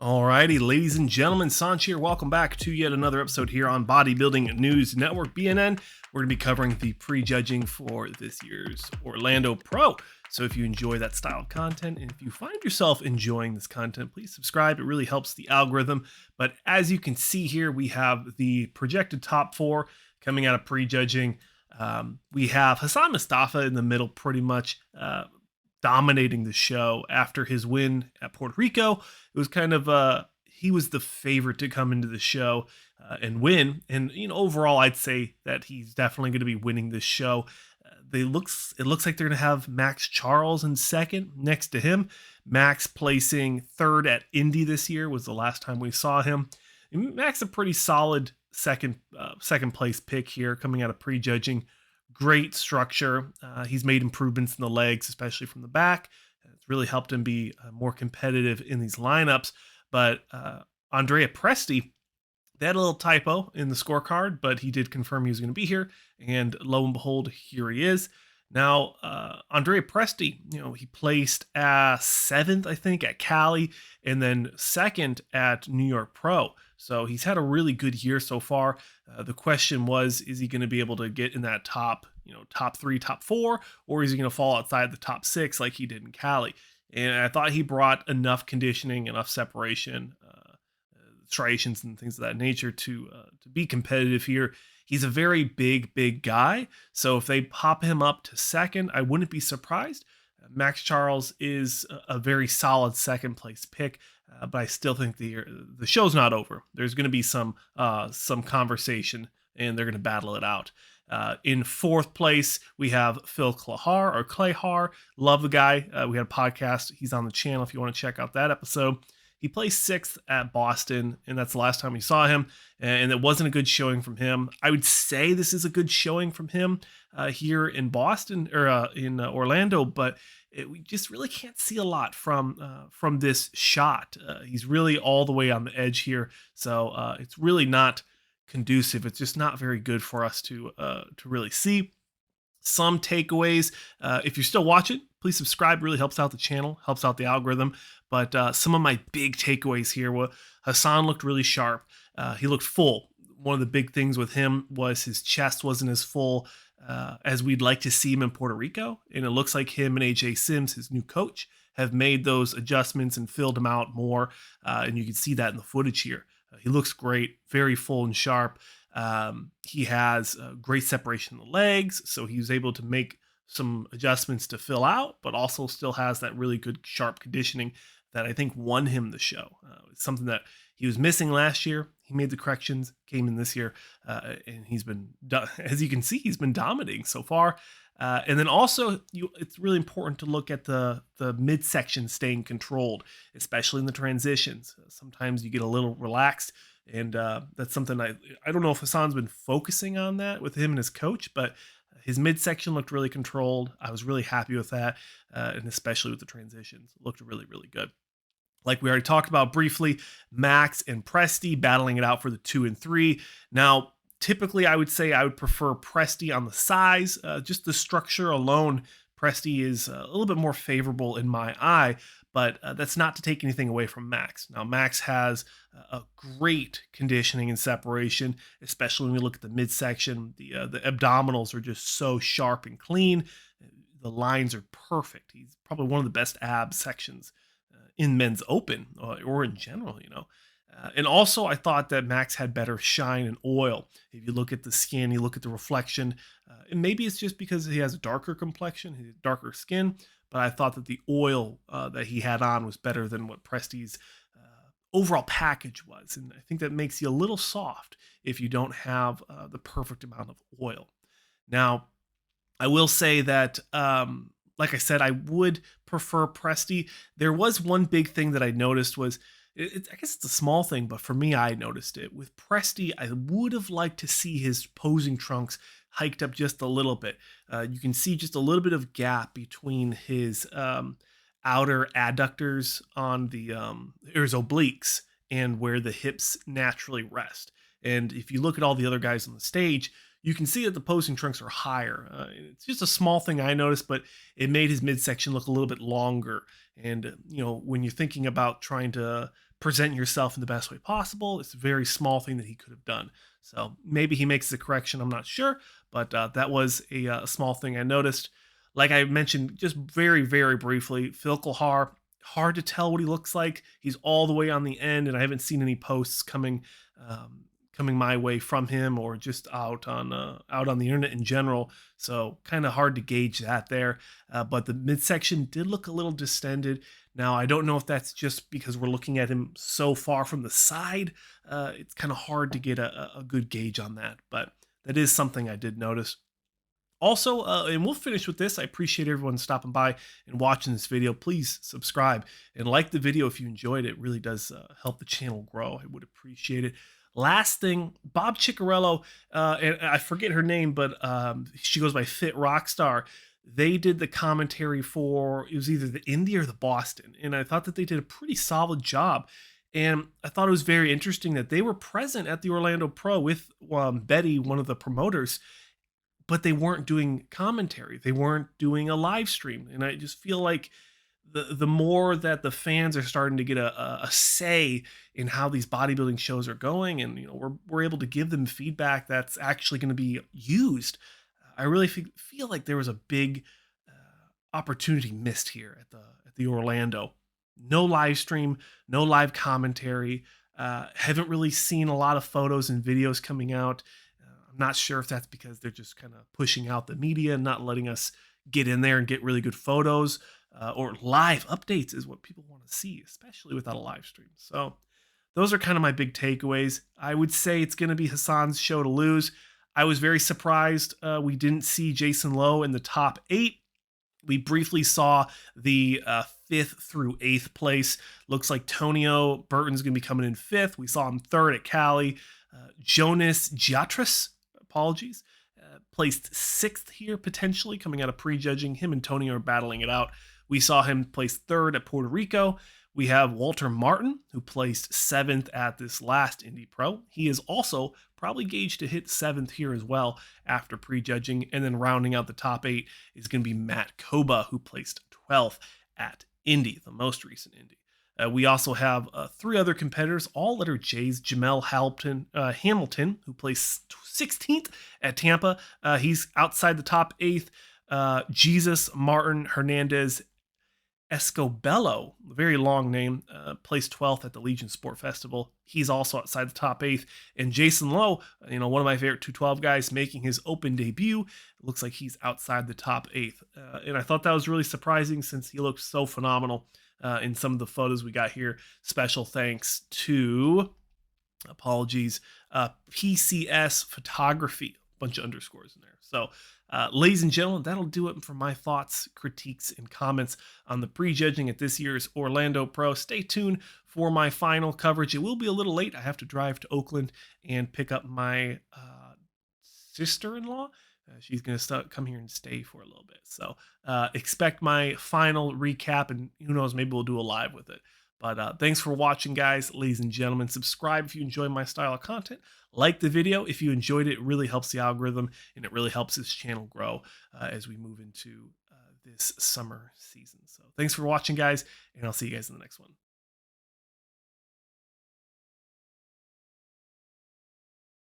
Alrighty, ladies and gentlemen, SAUNCH here. Welcome back to yet another episode here on Bodybuilding News Network, BNN. We're going to be covering the prejudging for this year's Orlando Pro. So if you enjoy that style of content, and if you find yourself enjoying this content, please subscribe. It really helps the algorithm. But as you can see here, we have the projected top four coming out of prejudging. We have Hassan Mustafa in the middle, pretty much dominating the show after his win at Puerto Rico. It was kind of he was the favorite to come into the show and win. And overall, I'd say that he's definitely going to be winning this show. It looks like they're going to have Maxx Charles in second next to him. Max placing third at Indy this year was the last time we saw him. And Max a pretty solid second place pick here coming out of prejudging. Great structure. He's made improvements in the legs, especially from the back. It's really helped him be more competitive in these lineups. But Andrea Presti, they had a little typo in the scorecard, but he did confirm he was going to be here. And lo and behold, here he is. Now, Andrea Presti, he placed seventh, I think, at Cali, and then second at New York Pro. So he's had a really good year so far. The question was, is he going to be able to get in that top 3, top 4, or is he going to fall outside the top 6 like he did in Cali? And I thought he brought enough conditioning, enough separation, striations and things of that nature to be competitive here. He's a very big guy. So if they pop him up to second, I wouldn't be surprised. Maxx Charles is a very solid second place pick, but I still think the show's not over. There's going to be some conversation, and they're going to battle it out. In fourth place, we have Phil Clahar. Love the guy. We had a podcast. He's on the channel if you want to check out that episode. He placed sixth at Boston, and that's the last time we saw him, and it wasn't a good showing from him. I would say this is a good showing from him here in Boston or in Orlando, but we just really can't see a lot from this shot. He's really all the way on the edge here, so it's really not conducive. It's just not very good for us to really see. Some takeaways. If you're still watching, please subscribe. Really helps out the channel, helps out the algorithm. But some of my big takeaways here were Hassan looked really sharp. He looked full. One of the big things with him was his chest wasn't as full as we'd like to see him in Puerto Rico. And it looks like him and AJ Sims, his new coach, have made those adjustments and filled him out more. And you can see that in the footage here. He looks great, very full and sharp. He has great separation in the legs, so he was able to make some adjustments to fill out, but also still has that really good sharp conditioning that I think won him the show. It's something that he was missing last year. He made the corrections, came in this year, and he's been, as you can see, he's been dominating so far. And then also, it's really important to look at the midsection staying controlled, especially in the transitions. Sometimes you get a little relaxed, and that's something I don't know if Hassan's been focusing on that with him and his coach, but his midsection looked really controlled. I was really happy with that, and especially with the transitions. It looked really good. Like we already talked about briefly, Max and Presti battling it out for the 2 and 3. Now, typically, I would say I would prefer Presti on the size. Just the structure alone, Presti is a little bit more favorable in my eye, but that's not to take anything away from Max. Now, Max has a great conditioning and separation, especially when we look at the midsection. The abdominals are just so sharp and clean. The lines are perfect. He's probably one of the best ab sections in men's open or in general, and also, I thought that Max had better shine and oil. If you look at the skin, you look at the reflection, and maybe it's just because he has a darker complexion, he has darker skin, but I thought that the oil that he had on was better than what Presti's overall package was. And I think that makes you a little soft if you don't have the perfect amount of oil. Now, I will say that, like I said, I would prefer Presti. There was one big thing that I noticed was, I guess it's a small thing, but for me, I noticed it. With Presti, I would have liked to see his posing trunks hiked up just a little bit. You can see just a little bit of gap between his outer adductors on his obliques and where the hips naturally rest. And if you look at all the other guys on the stage, you can see that the posing trunks are higher. It's just a small thing I noticed, but it made his midsection look a little bit longer. And, when you're thinking about trying to present yourself in the best way possible. It's a very small thing that he could have done. So maybe he makes the correction. I'm not sure, but that was a small thing I noticed. Like I mentioned, just very, very briefly, Phil Clahar, hard to tell what he looks like. He's all the way on the end, and I haven't seen any posts um, coming my way from him or just out on the internet in general. So kind of hard to gauge that there. But the midsection did look a little distended. Now I don't know if that's just because we're looking at him so far from the side. It's kind of hard to get a good gauge on that, but that is something I did notice. Also, and we'll finish with this. I appreciate everyone stopping by and watching this video. Please subscribe and like the video if you enjoyed it. It really does help the channel grow. I would appreciate it. Last thing, Bob Ciccarello, and I forget her name, but she goes by Fit Rockstar. They did the commentary for, it was either the Indy or the Boston, and I thought that they did a pretty solid job. And I thought it was very interesting that they were present at the Orlando Pro with Betty, one of the promoters, but they weren't doing commentary. They weren't doing a live stream. And I just feel like the more that the fans are starting to get a say in how these bodybuilding shows are going, and we're able to give them feedback that's actually going to be used, I really feel like there was a big opportunity missed here at the Orlando. No live stream, no live commentary. Haven't really seen a lot of photos and videos coming out. I'm not sure if that's because they're just kind of pushing out the media and not letting us get in there and get really good photos, or live updates is what people want to see, especially without a live stream. So those are kind of my big takeaways. I would say it's going to be Hassan's show to lose. I was very surprised we didn't see Jason Lowe in the top 8. We briefly saw the 5th through 8th place. Looks like Tonio Burton's going to be coming in 5th. We saw him 3rd at Cali. Jonas Giatras, apologies, placed 6th here, potentially coming out of prejudging. Him and Tonio are battling it out. We saw him place 3rd at Puerto Rico. We have Walter Martin, who placed 7th at this last Indy Pro. He is also probably gauged to hit 7th here as well after prejudging. And then rounding out the top 8 is going to be Matt Kouba, who placed 12th at Indy, the most recent Indy. We also have 3 other competitors, all letter J's. Jemeil Hamilton, who placed 16th at Tampa. He's outside the top 8th. Jesus, Martin, Hernandez, Escobedo, a very long name, placed 12th at the Legion Sport Festival. He's also outside the top 8th. And Jason Lowe, one of my favorite 212 guys, making his open debut. It looks like he's outside the top 8th. And I thought that was really surprising since he looked so phenomenal in some of the photos we got here. Special thanks to, PCS Photography. A bunch of underscores in there. So, ladies and gentlemen, that'll do it for my thoughts, critiques, and comments on the prejudging at this year's Orlando Pro. Stay tuned for my final coverage. It will be a little late. I have to drive to Oakland and pick up my sister-in-law. She's going to come here and stay for a little bit. So expect my final recap, and who knows, maybe we'll do a live with it. But thanks for watching, guys. Ladies and gentlemen, subscribe if you enjoy my style of content. Like the video if you enjoyed it. It really helps the algorithm, and it really helps this channel grow as we move into this summer season. So thanks for watching, guys, and I'll see you guys in the next one.